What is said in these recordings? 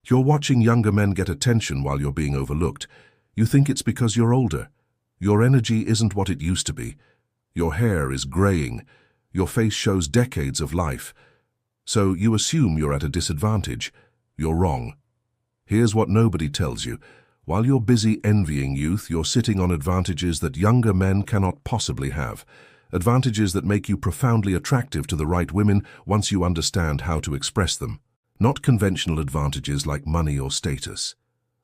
You're watching younger men get attention while you're being overlooked. You think it's because you're older. Your energy isn't what it used to be. Your hair is graying. Your face shows decades of life. So you assume you're at a disadvantage. You're wrong. Here's what nobody tells you. While you're busy envying youth, you're sitting on advantages that younger men cannot possibly have. Advantages that make you profoundly attractive to the right women once you understand how to express them. Not conventional advantages like money or status.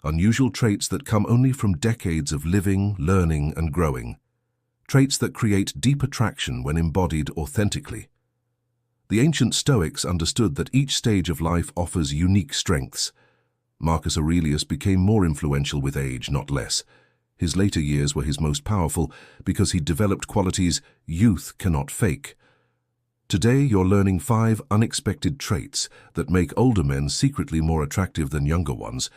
Unusual traits that come only from decades of living, learning, and growing. Traits that create deep attraction when embodied authentically. The ancient Stoics understood that each stage of life offers unique strengths. Marcus Aurelius became more influential with age, not less. His later years were his most powerful because he developed qualities youth cannot fake. Today, you're learning 5 unexpected traits that make older men secretly more attractive than younger ones.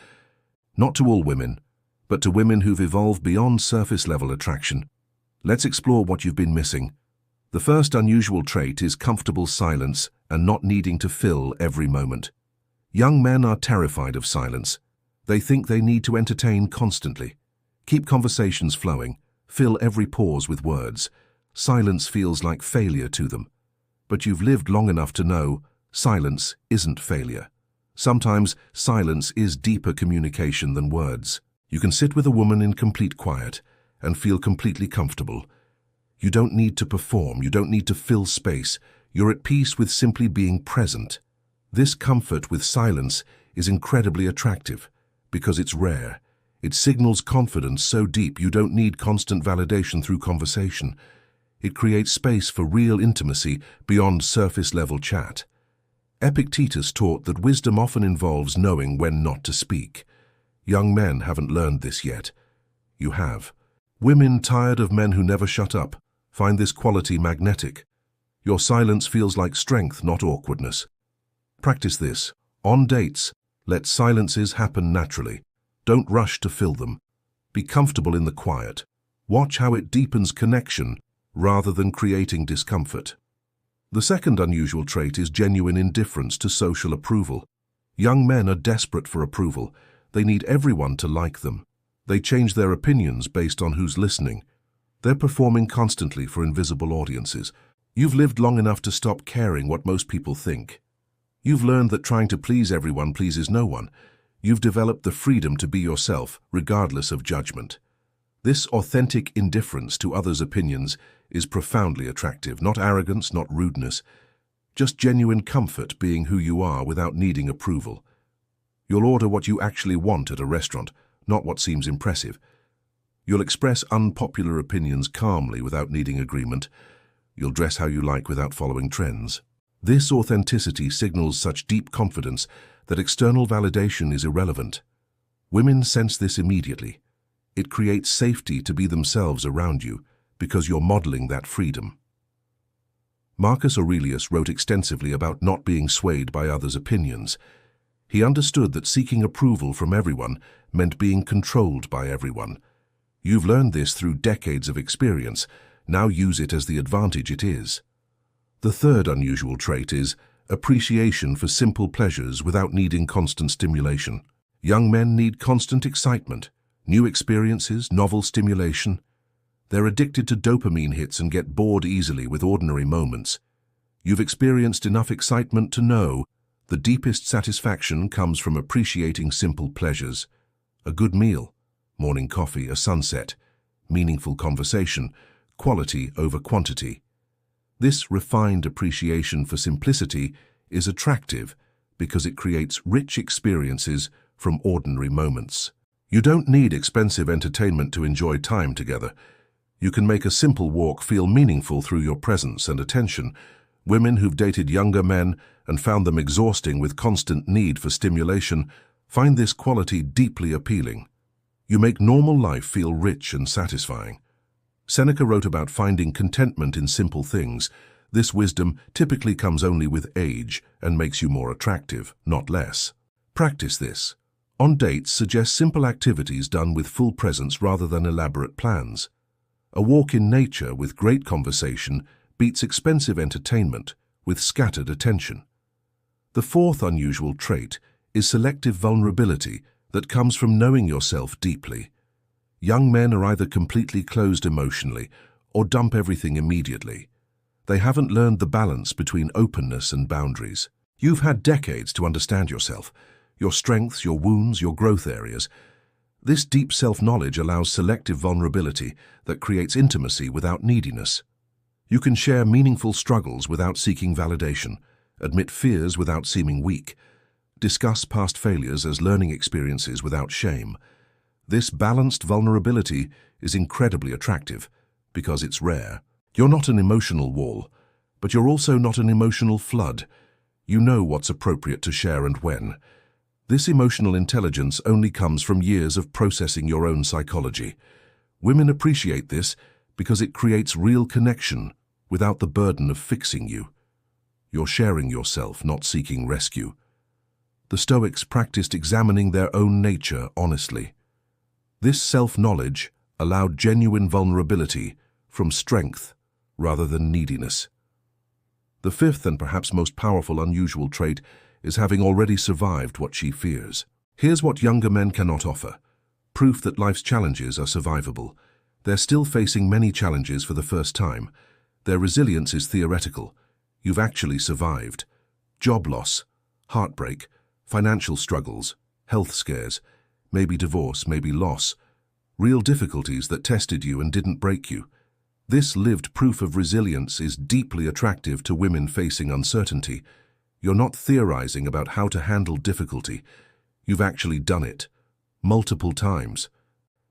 Not to all women, but to women who've evolved beyond surface-level attraction. Let's explore what you've been missing. The first unusual trait is comfortable silence and not needing to fill every moment. Young men are terrified of silence. They think they need to entertain constantly. Keep conversations flowing. Fill every pause with words. Silence feels like failure to them. But you've lived long enough to know silence isn't failure. Sometimes silence is deeper communication than words. You can sit with a woman in complete quiet and feel completely comfortable. You don't need to perform, you don't need to fill space. You're at peace with simply being present. This comfort with silence is incredibly attractive because it's rare. It signals confidence so deep you don't need constant validation through conversation. It creates space for real intimacy beyond surface-level chat. Epictetus taught that wisdom often involves knowing when not to speak. Young men haven't learned this yet. You have. Women tired of men who never shut up find this quality magnetic. Your silence feels like strength, not awkwardness. Practice this. On dates, let silences happen naturally. Don't rush to fill them. Be comfortable in the quiet. Watch how it deepens connection rather than creating discomfort. The second unusual trait is genuine indifference to social approval. Young men are desperate for approval. They need everyone to like them. They change their opinions based on who's listening. They're performing constantly for invisible audiences. You've lived long enough to stop caring what most people think. You've learned that trying to please everyone pleases no one. You've developed the freedom to be yourself, regardless of judgment. This authentic indifference to others' opinions is profoundly attractive, not arrogance, not rudeness, just genuine comfort being who you are without needing approval. You'll order what you actually want at a restaurant, not what seems impressive. You'll express unpopular opinions calmly without needing agreement. You'll dress how you like without following trends. This authenticity signals such deep confidence that external validation is irrelevant. Women sense this immediately. It creates safety to be themselves around you because you're modeling that freedom. Marcus Aurelius wrote extensively about not being swayed by others' opinions. He understood that seeking approval from everyone meant being controlled by everyone. You've learned this through decades of experience. Now use it as the advantage it is. The third unusual trait is appreciation for simple pleasures without needing constant stimulation. Young men need constant excitement, new experiences, novel stimulation. They're addicted to dopamine hits and get bored easily with ordinary moments. You've experienced enough excitement to know the deepest satisfaction comes from appreciating simple pleasures. A good meal, morning coffee, a sunset, meaningful conversation, quality over quantity. This refined appreciation for simplicity is attractive because it creates rich experiences from ordinary moments. You don't need expensive entertainment to enjoy time together. You can make a simple walk feel meaningful through your presence and attention. Women who've dated younger men and found them exhausting with constant need for stimulation find this quality deeply appealing. You make normal life feel rich and satisfying. Seneca wrote about finding contentment in simple things. This wisdom typically comes only with age and makes you more attractive, not less. Practice this. On dates, suggest simple activities done with full presence rather than elaborate plans. A walk in nature with great conversation beats expensive entertainment with scattered attention. The fourth unusual trait is selective vulnerability that comes from knowing yourself deeply. Young men are either completely closed emotionally or dump everything immediately. They haven't learned the balance between openness and boundaries. You've had decades to understand yourself, your strengths, your wounds, your growth areas. This deep self-knowledge allows selective vulnerability that creates intimacy without neediness. You can share meaningful struggles without seeking validation, admit fears without seeming weak, discuss past failures as learning experiences without shame. This balanced vulnerability is incredibly attractive because it's rare. You're not an emotional wall, but you're also not an emotional flood. You know what's appropriate to share and when. This emotional intelligence only comes from years of processing your own psychology. Women appreciate this because it creates real connection without the burden of fixing you. You're sharing yourself, not seeking rescue. The Stoics practiced examining their own nature honestly. This self-knowledge allowed genuine vulnerability from strength rather than neediness. The fifth and perhaps most powerful unusual trait is having already survived what she fears. Here's what younger men cannot offer: proof that life's challenges are survivable. They're still facing many challenges for the first time. Their resilience is theoretical. You've actually survived. Job loss, heartbreak, financial struggles, health scares, maybe divorce, maybe loss. Real difficulties that tested you and didn't break you. This lived proof of resilience is deeply attractive to women facing uncertainty. You're not theorizing about how to handle difficulty. You've actually done it. Multiple times.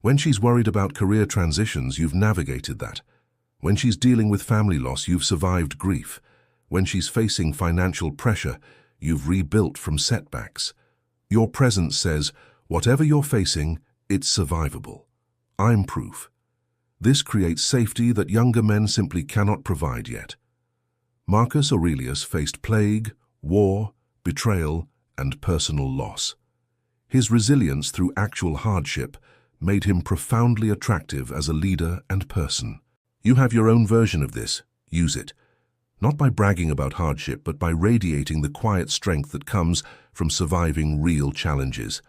When she's worried about career transitions, you've navigated that. When she's dealing with family loss, you've survived grief. When she's facing financial pressure, you've rebuilt from setbacks. Your presence says, whatever you're facing, it's survivable. I'm proof. This creates safety that younger men simply cannot provide yet. Marcus Aurelius faced plague, war, betrayal, and personal loss. His resilience through actual hardship made him profoundly attractive as a leader and person. You have your own version of this. Use it. Not by bragging about hardship, but by radiating the quiet strength that comes from surviving real challenges.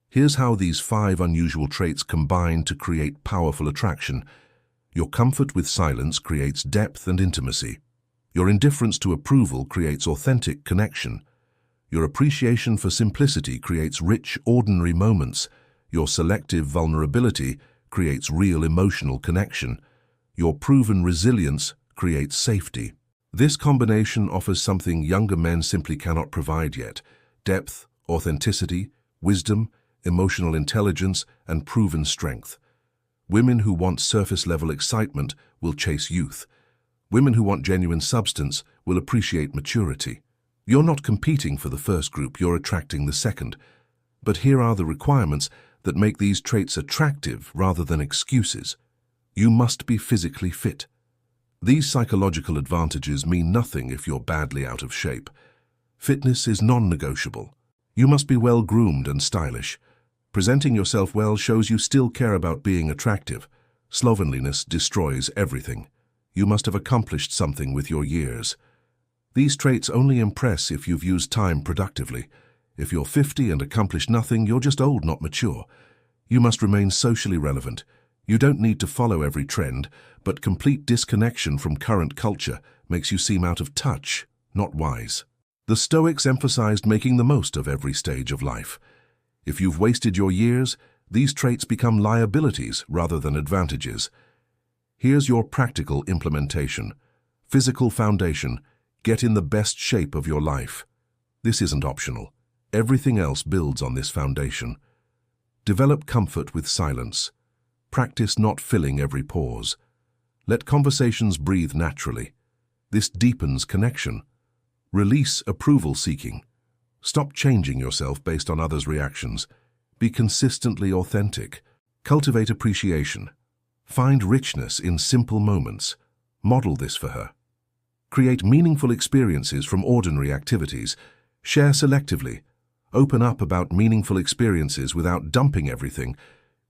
Here's how these 5 unusual traits combine to create powerful attraction. Your comfort with silence creates depth and intimacy. Your indifference to approval creates authentic connection. Your appreciation for simplicity creates rich, ordinary moments. Your selective vulnerability creates real emotional connection. Your proven resilience creates safety. This combination offers something younger men simply cannot provide yet: depth, authenticity, wisdom, emotional intelligence, and proven strength. Women who want surface-level excitement will chase youth. Women who want genuine substance will appreciate maturity. You're not competing for the first group, you're attracting the second. But here are the requirements that make these traits attractive rather than excuses. You must be physically fit. These psychological advantages mean nothing if you're badly out of shape. Fitness is non-negotiable. You must be well-groomed and stylish. Presenting yourself well shows you still care about being attractive. Slovenliness destroys everything. You must have accomplished something with your years. These traits only impress if you've used time productively. If you're 50 and accomplished nothing, you're just old, not mature. You must remain socially relevant. You don't need to follow every trend, but complete disconnection from current culture makes you seem out of touch, not wise. The Stoics emphasized making the most of every stage of life. If you've wasted your years, these traits become liabilities rather than advantages. Here's your practical implementation. Physical foundation. Get in the best shape of your life. This isn't optional. Everything else builds on this foundation. Develop comfort with silence. Practice not filling every pause. Let conversations breathe naturally. This deepens connection. Release approval-seeking. Stop changing yourself based on others' reactions. Be consistently authentic. Cultivate appreciation. Find richness in simple moments. Model this for her. Create meaningful experiences from ordinary activities. Share selectively. Open up about meaningful experiences without dumping everything.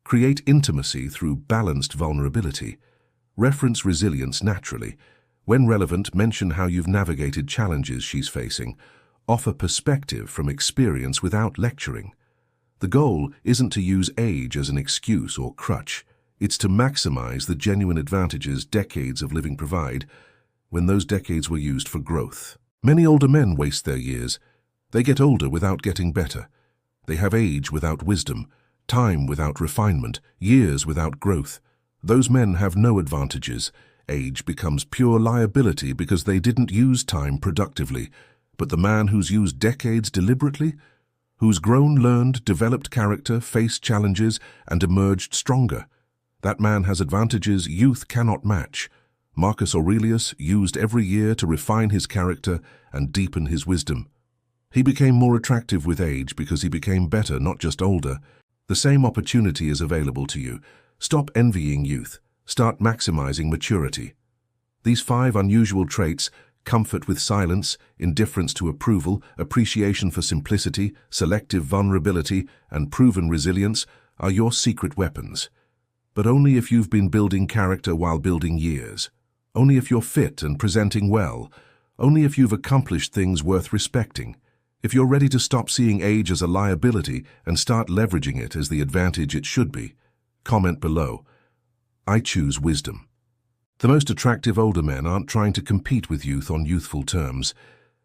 Create intimacy through balanced vulnerability. Reference resilience naturally. When relevant, mention how you've navigated challenges she's facing. Offer perspective from experience without lecturing. The goal isn't to use age as an excuse or crutch. It's to maximize the genuine advantages decades of living provide, when those decades were used for growth. Many older men waste their years. They get older without getting better. They have age without wisdom, time without refinement, years without growth. Those men have no advantages. Age becomes pure liability because they didn't use time productively. But the man who's used decades deliberately, who's grown, learned, developed character, faced challenges, and emerged stronger, that man has advantages youth cannot match. Marcus Aurelius used every year to refine his character and deepen his wisdom. He became more attractive with age because he became better, not just older. The same opportunity is available to you. Stop envying youth. Start maximizing maturity. These 5 unusual traits, comfort with silence, indifference to approval, appreciation for simplicity, selective vulnerability, and proven resilience, are your secret weapons. But only if you've been building character while building years. Only if you're fit and presenting well. Only if you've accomplished things worth respecting. If you're ready to stop seeing age as a liability and start leveraging it as the advantage it should be. Comment below. I choose wisdom. The most attractive older men aren't trying to compete with youth on youthful terms.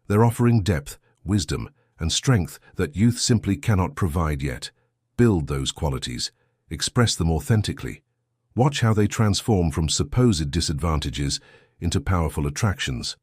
They're offering depth, wisdom, and strength that youth simply cannot provide yet. Build those qualities. Express them authentically. Watch how they transform from supposed disadvantages into powerful attractions.